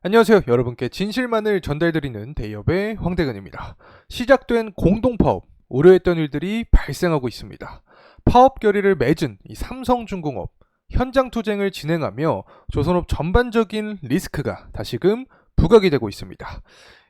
안녕하세요. 여러분께 진실만을 전달드리는 대기업의 황대근입니다. 시작된 공동파업, 우려했던 일들이 발생하고 있습니다. 파업 결의를 맺은 이 삼성중공업, 현장 투쟁을 진행하며 조선업 전반적인 리스크가 다시금 부각이 되고 있습니다.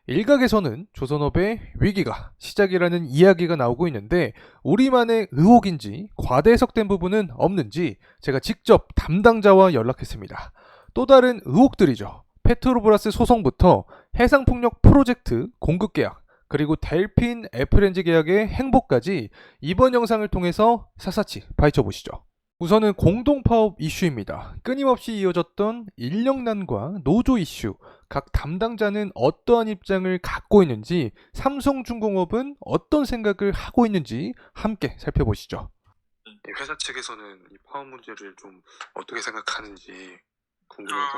일각에서는 조선업의 위기가 시작이라는 이야기가 나오고 있는데 우리만의 의혹인지 과대 해석된 부분은 없는지 제가 직접 담당자와 연락했습니다. 또 다른 의혹들이죠. 페트로브라스 소송부터 해상폭력 프로젝트 공급 계약, 그리고 델핀 에프렌즈 계약의 행보까지 이번 영상을 통해서 샅샅이 파헤쳐 보시죠. 우선은 공동파업 이슈입니다. 끊임없이 이어졌던 인력난과 노조 이슈, 각 담당자는 어떠한 입장을 갖고 있는지, 삼성중공업은 어떤 생각을 하고 있는지 함께 살펴보시죠. 회사 측에서는 이 파업 문제를 좀 어떻게 생각하는지 궁금해서.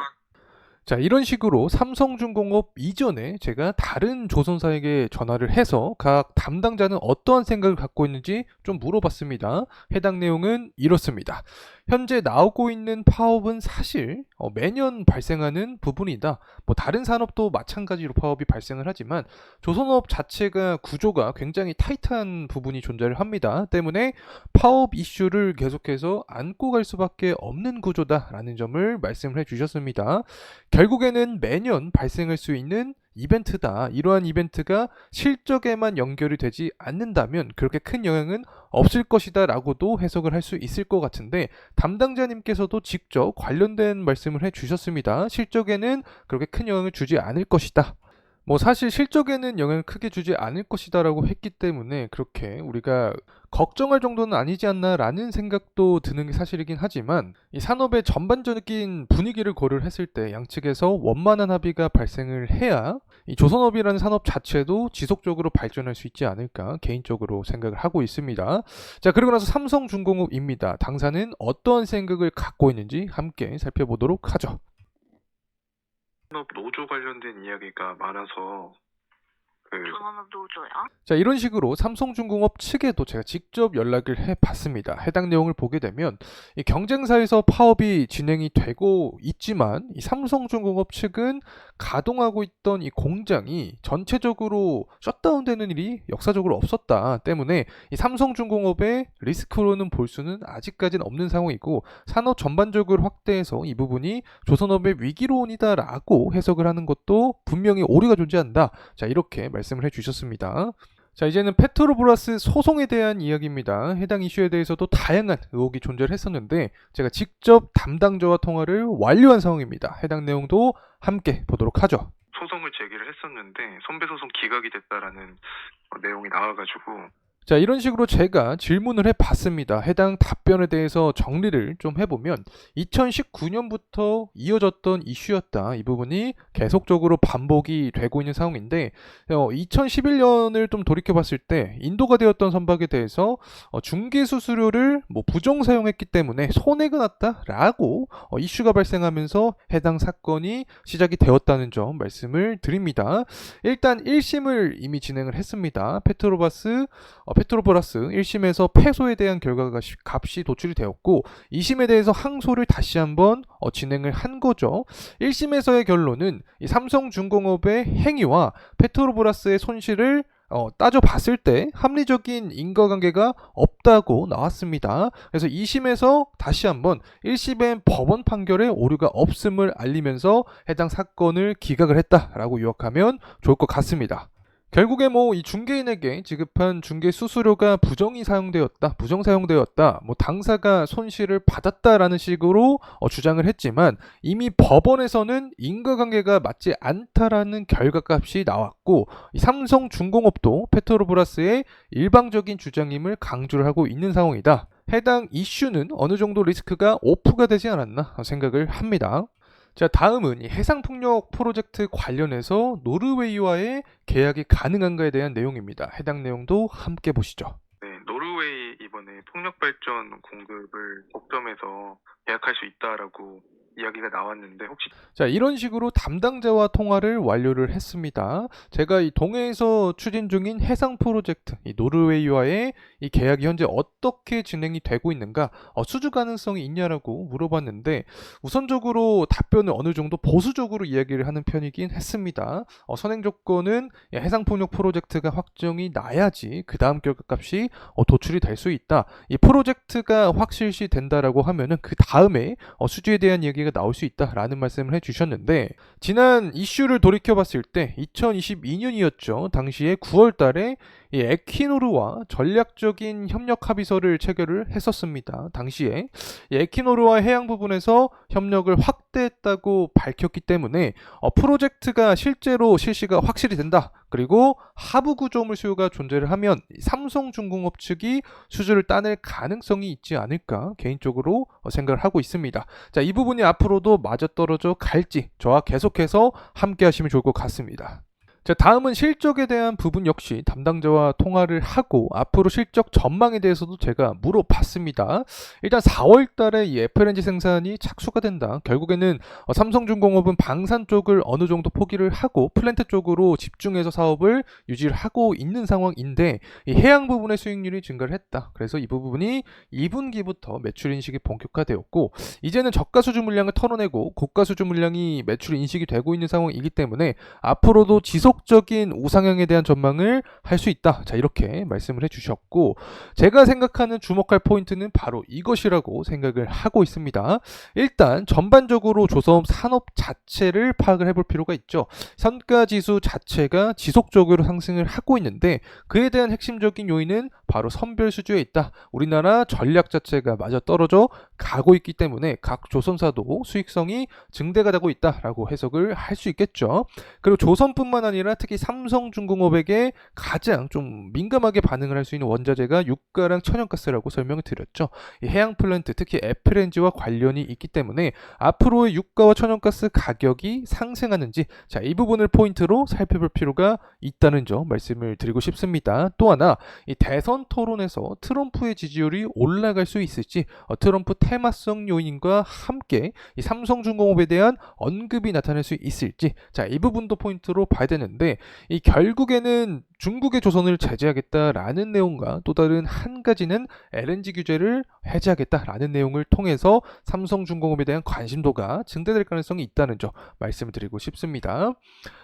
자, 이런 식으로 삼성중공업 이전에 제가 다른 조선사에게 전화를 해서 각 담당자는 어떠한 생각을 갖고 있는지 좀 물어봤습니다. 해당 내용은 이렇습니다. 현재 나오고 있는 파업은 사실 매년 발생하는 부분이다. 뭐 다른 산업도 마찬가지로 파업이 발생을 하지만 조선업 자체가 구조가 굉장히 타이트한 부분이 존재를 합니다. 때문에 파업 이슈를 계속해서 안고 갈 수밖에 없는 구조다라는 점을 말씀을 해주셨습니다. 결국에는 매년 발생할 수 있는 이벤트다. 이러한 이벤트가 실적에만 연결이 되지 않는다면 그렇게 큰 영향은 없을 것이다 라고도 해석을 할 수 있을 것 같은데 담당자님께서도 직접 관련된 말씀을 해주셨습니다. 실적에는 그렇게 큰 영향을 주지 않을 것이다. 뭐 사실 실적에는 영향을 크게 주지 않을 것이다라고 했기 때문에 그렇게 우리가 걱정할 정도는 아니지 않나라는 생각도 드는 게 사실이긴 하지만 이 산업의 전반적인 분위기를 고려를 했을 때 양측에서 원만한 합의가 발생을 해야 이 조선업이라는 산업 자체도 지속적으로 발전할 수 있지 않을까 개인적으로 생각을 하고 있습니다. 자, 그리고 나서 삼성중공업입니다. 당사는 어떠한 생각을 갖고 있는지 함께 살펴보도록 하죠. 산업 노조 관련된 이야기가 많아서 조선업 노조요? 자, 이런 식으로 삼성중공업 측에도 제가 직접 연락을 해봤습니다. 해당 내용을 보게 되면 이 경쟁사에서 파업이 진행이 되고 있지만 이 삼성중공업 측은 가동하고 있던 이 공장이 전체적으로 셧다운되는 일이 역사적으로 없었다 때문에 이 삼성중공업의 리스크로는 볼 수는 아직까지는 없는 상황이고 산업 전반적으로 확대해서 이 부분이 조선업의 위기론이다라고 해석을 하는 것도 분명히 오류가 존재한다. 자, 이렇게 말씀을 해주셨습니다. 자, 이제는 페트로브라스 소송에 대한 이야기입니다. 해당 이슈에 대해서도 다양한 의혹이 존재를 했었는데 제가 직접 담당자와 통화를 완료한 상황입니다. 해당 내용도 함께 보도록 하죠. 소송을 제기를 했었는데 선배소송 기각이 됐다라는 내용이 나와가지고. 자, 이런 식으로 제가 질문을 해봤습니다. 해당 답변에 대해서 정리를 좀 해보면 2019년부터 이어졌던 이슈였다. 이 부분이 계속적으로 반복이 되고 있는 상황인데 2011년을 좀 돌이켜봤을 때 인도가 되었던 선박에 대해서 중개 수수료를 부정 사용했기 때문에 손해가 났다라고 이슈가 발생하면서 해당 사건이 시작이 되었다는 점 말씀을 드립니다. 일단 1심을 이미 진행을 했습니다. 페트로브라스 1심에서 패소에 대한 결과가 값이 도출이 되었고 2심에 대해서 항소를 다시 한번 진행을 한 거죠. 1심에서의 결론은 이 삼성중공업의 행위와 페트로브라스의 손실을 따져봤을 때 합리적인 인과관계가 없다고 나왔습니다. 그래서 2심에서 다시 한번 1심의 법원 판결에 오류가 없음을 알리면서 해당 사건을 기각을 했다라고 요약하면 좋을 것 같습니다. 결국에 이 중개인에게 지급한 중개 수수료가 부정 사용되었다, 당사가 손실을 받았다라는 식으로 주장을 했지만 이미 법원에서는 인과관계가 맞지 않다라는 결과값이 나왔고 이 삼성중공업도 페트로브라스의 일방적인 주장임을 강조를 하고 있는 상황이다. 해당 이슈는 어느 정도 리스크가 오프가 되지 않았나 생각을 합니다. 자, 다음은 이 해상폭력 프로젝트 관련해서 노르웨이와의 계약이 가능한가에 대한 내용입니다. 해당 내용도 함께 보시죠. 네, 노르웨이 이번에 폭력 발전 공급을 독점해서 계약할 수 있다라고 이야기가 나왔는데 혹시 자, 이런 식으로 담당자와 통화를 완료를 했습니다. 제가 이 동해에서 추진 중인 해상 프로젝트, 이 노르웨이와의 이 계약이 현재 어떻게 진행이 되고 있는가, 수주 가능성이 있냐라고 물어봤는데 우선적으로 답변을 어느 정도 보수적으로 이야기를 하는 편이긴 했습니다. 선행 조건은 해상폭력 프로젝트가 확정이 나야지 그 다음 결과값이 도출이 될 수 있다. 이 프로젝트가 확실시 된다라고 하면은 그 다음에 수주에 대한 얘기가 나올 수 있다라는 말씀을 해주셨는데 지난 이슈를 돌이켜봤을 때 2022년이었죠. 당시에 9월달에 이 에퀴노르와 전략적인 협력 합의서를 체결을 했었습니다. 당시에 이 에퀴노르와 해양 부분에서 협력을 확대했다고 밝혔기 때문에 프로젝트가 실제로 실시가 확실히 된다. 그리고 하부 구조물 수요가 존재를 하면 삼성중공업 측이 수주를 따낼 가능성이 있지 않을까 개인적으로 생각을 하고 있습니다. 자, 이 부분이 앞으로도 맞아떨어져 갈지 저와 계속해서 함께 하시면 좋을 것 같습니다. 자, 다음은 실적에 대한 부분 역시 담당자와 통화를 하고 앞으로 실적 전망에 대해서도 제가 물어봤습니다. 일단 4월 달에 이 FLNG 생산이 착수가 된다. 결국에는 삼성중공업은 방산 쪽을 어느 정도 포기를 하고 플랜트 쪽으로 집중해서 사업을 유지를 하고 있는 상황인데 이 해양 부분의 수익률이 증가를 했다. 그래서 이 부분이 2분기부터 매출 인식이 본격화되었고 이제는 저가 수주 물량을 털어내고 고가 수주 물량이 매출 인식이 되고 있는 상황이기 때문에 앞으로도 지속적인 우상향에 대한 전망을 할 수 있다. 자, 이렇게 말씀을 해주셨고 제가 생각하는 주목할 포인트는 바로 이것이라고 생각을 하고 있습니다. 일단 전반적으로 조선업 산업 자체를 파악을 해볼 필요가 있죠. 선가지수 자체가 지속적으로 상승을 하고 있는데 그에 대한 핵심적인 요인은 바로 선별 수주에 있다. 우리나라 전략 자체가 맞아떨어져 가고 있기 때문에 각 조선사도 수익성이 증대가 되고 있다라고 해석을 할 수 있겠죠. 그리고 조선뿐만 아니라 특히 삼성중공업에게 가장 좀 민감하게 반응을 할 수 있는 원자재가 유가랑 천연가스라고 설명을 드렸죠. 이 해양 플랜트 특히 FLNG와 관련이 있기 때문에 앞으로의 유가와 천연가스 가격이 상승하는지 자, 이 부분을 포인트로 살펴볼 필요가 있다는 점 말씀을 드리고 싶습니다. 또 하나 이 대선 토론에서 트럼프의 지지율이 올라갈 수 있을지 트럼프 테마성 요인과 함께 이 삼성중공업에 대한 언급이 나타날 수 있을지 자, 이 부분도 포인트로 봐야 되는데 이 결국에는 중국의 조선을 제재하겠다라는 내용과 또 다른 한 가지는 LNG 규제를 해제하겠다라는 내용을 통해서 삼성중공업에 대한 관심도가 증대될 가능성이 있다는 점 말씀을 드리고 싶습니다.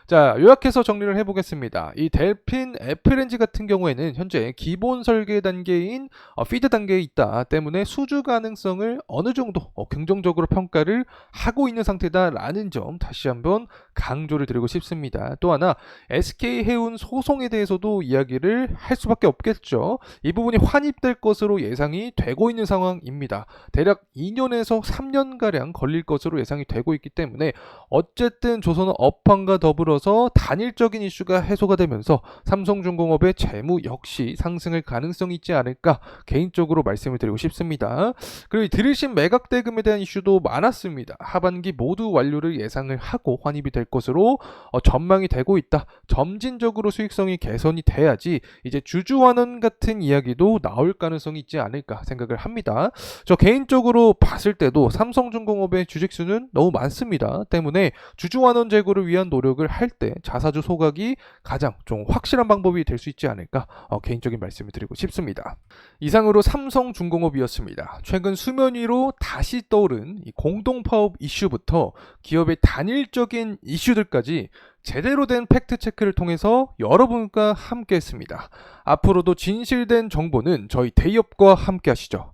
자, 요약해서 정리를 해보겠습니다. 이 델핀 FLNG 같은 경우에는 현재 기본 설계 단계인 피드 단계에 있다 때문에 수주 가능성을 어느 정도 긍정적으로 평가를 하고 있는 상태다라는 점 다시 한번 강조를 드리고 싶습니다. 또 하나 SK해운 소송에 대해서도 이야기를 할 수밖에 없겠죠. 이 부분이 환입될 것으로 예상이 되고 있는 상황입니다. 대략 2년에서 3년가량 걸릴 것으로 예상이 되고 있기 때문에 어쨌든 조선업 업황과 더불어서 단일적인 이슈가 해소가 되면서 삼성중공업의 재무 역시 상승할 가능성이 있지 않을까 개인적으로 말씀을 드리고 싶습니다. 그리고 들으신 매각 대금에 대한 이슈도 많았습니다. 하반기 모두 완료를 예상을 하고 환입이 될 것으로 전망이 되고 있다. 점진적으로 수익성이 개선이 돼야지 이제 주주환원 같은 이야기도 나올 가능성이 있지 않을까 생각을 합니다. 저 개인적으로 봤을 때도 삼성중공업의 주식수는 너무 많습니다. 때문에 주주환원 제고를 위한 노력을 할 때 자사주 소각이 가장 좀 확실한 방법이 될 수 있지 않을까 개인적인 말씀을 드리고 싶습니다. 이상으로 삼성중공업이었습니다. 최근 수면 위로 다시 떠오른 이 공동파업 이슈부터 기업의 단일적인 이슈들까지 제대로 된 팩트체크를 통해서 여러분과 함께 했습니다. 앞으로도 진실된 정보는 저희 대기업과 함께 하시죠.